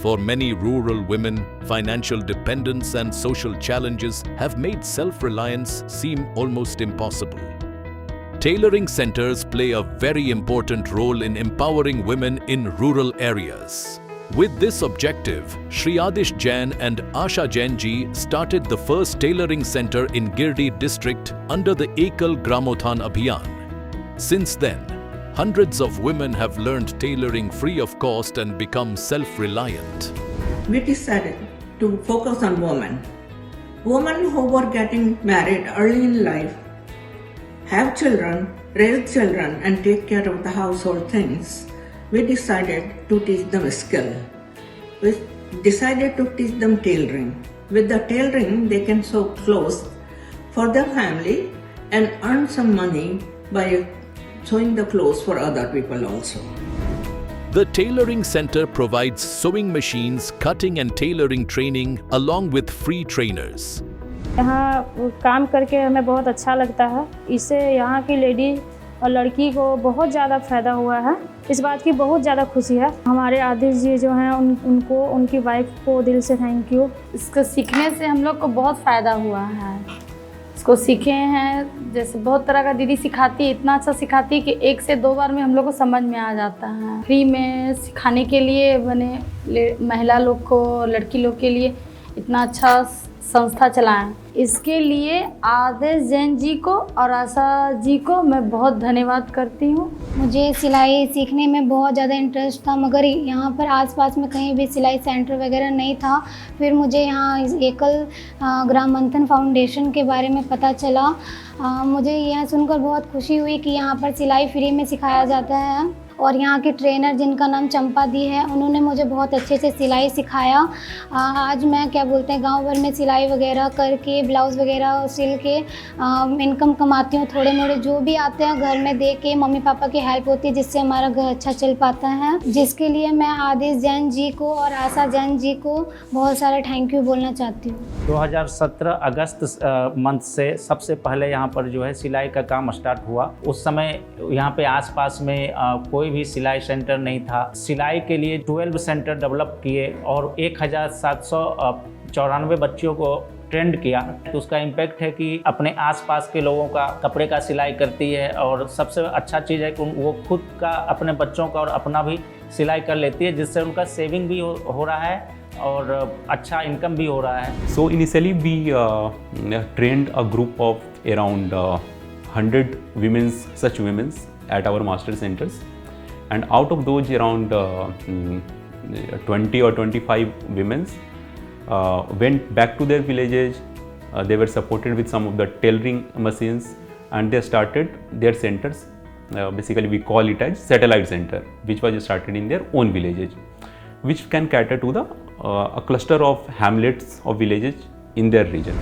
For many rural women, financial dependence and social challenges have made self-reliance seem almost impossible. Tailoring centers play a very important role in empowering women in rural areas. With this objective, Shriadish Jain and Asha Jain ji started the first tailoring center in Girdi district under the Ekal Gramothan Abhiyan. Since then, hundreds of women have learned tailoring free of cost and become self-reliant. We decided to focus on women. Women who were getting married early in life, have children, raise children and take care of the household things. We decided to teach them a skill. We decided to teach them tailoring. With the tailoring, they can sew clothes for their family and earn some money by sewing the clothes for other people also. The Tailoring Center provides sewing machines, cutting and tailoring training along with free trainers. यहाँ काम करके हमें बहुत अच्छा लगता है। इससे यहाँ की लेडी और लड़की को बहुत ज़्यादा फ़ायदा हुआ है। इस बात की बहुत ज़्यादा खुशी है। हमारे आदिश जी जो हैं उनको उनकी वाइफ को दिल से थैंक यू। इसको सीखने से हम लोग को बहुत फ़ायदा हुआ है। इसको सीखे हैं, जैसे बहुत तरह का दीदी सिखाती है, इतना अच्छा सिखाती है कि 1 से 2 बार में हम लोग को समझ में आ जाता है। फ्री में सिखाने के लिए बने महिला लोग को, लड़की लोग के लिए इतना अच्छा संस्था चलाएं। इसके लिए आदिश जैन जी को और आशा जी को मैं बहुत धन्यवाद करती हूँ। मुझे सिलाई सीखने में बहुत ज़्यादा इंटरेस्ट था, मगर यहाँ पर आसपास में कहीं भी सिलाई सेंटर वगैरह नहीं था। फिर मुझे यहाँ एकल ग्राम मंथन फाउंडेशन के बारे में पता चला। मुझे यह सुनकर बहुत खुशी हुई कि यहाँ पर सिलाई फ्री में सिखाया जाता है और यहाँ के ट्रेनर जिनका नाम चंपा दी है, उन्होंने मुझे बहुत अच्छे से सिलाई सिखाया। आज मैं गांव भर में सिलाई वगैरह करके, ब्लाउज़ वगैरह सिल के इनकम कमाती हूँ। थोड़े मोड़े जो भी आते हैं घर में दे के मम्मी पापा की हेल्प होती है, जिससे हमारा घर अच्छा चल पाता है। जिसके लिए मैं आदिश जैन जी को और आशा जैन जी को बहुत सारा थैंक यू बोलना चाहती हूँ। 2017 अगस्त मंथ से सबसे पहले यहाँ पर जो है सिलाई का काम स्टार्ट हुआ। उस समय यहाँ पे आसपास में कोई भी सिलाई सेंटर नहीं था। सिलाई के लिए 12 सेंटर डेवलप किए और 1794 बच्चियों को ट्रेंड किया। तो उसका इम्पैक्ट है कि अपने आसपास के लोगों का कपड़े का सिलाई करती है और सबसे अच्छा चीज़ है कि वो खुद का, अपने बच्चों का और अपना भी सिलाई कर लेती है, जिससे उनका सेविंग भी हो रहा है और अच्छा इनकम भी हो रहा है। So initially we trained a group of around 100 such women at our master centers, and out of those around 20 or 25 women went back to their villages. They were supported with some of the tailoring machines and they started their centers. Basically we call it as satellite center, which was started in their own villages, which can cater to the a cluster of hamlets of villages in their region.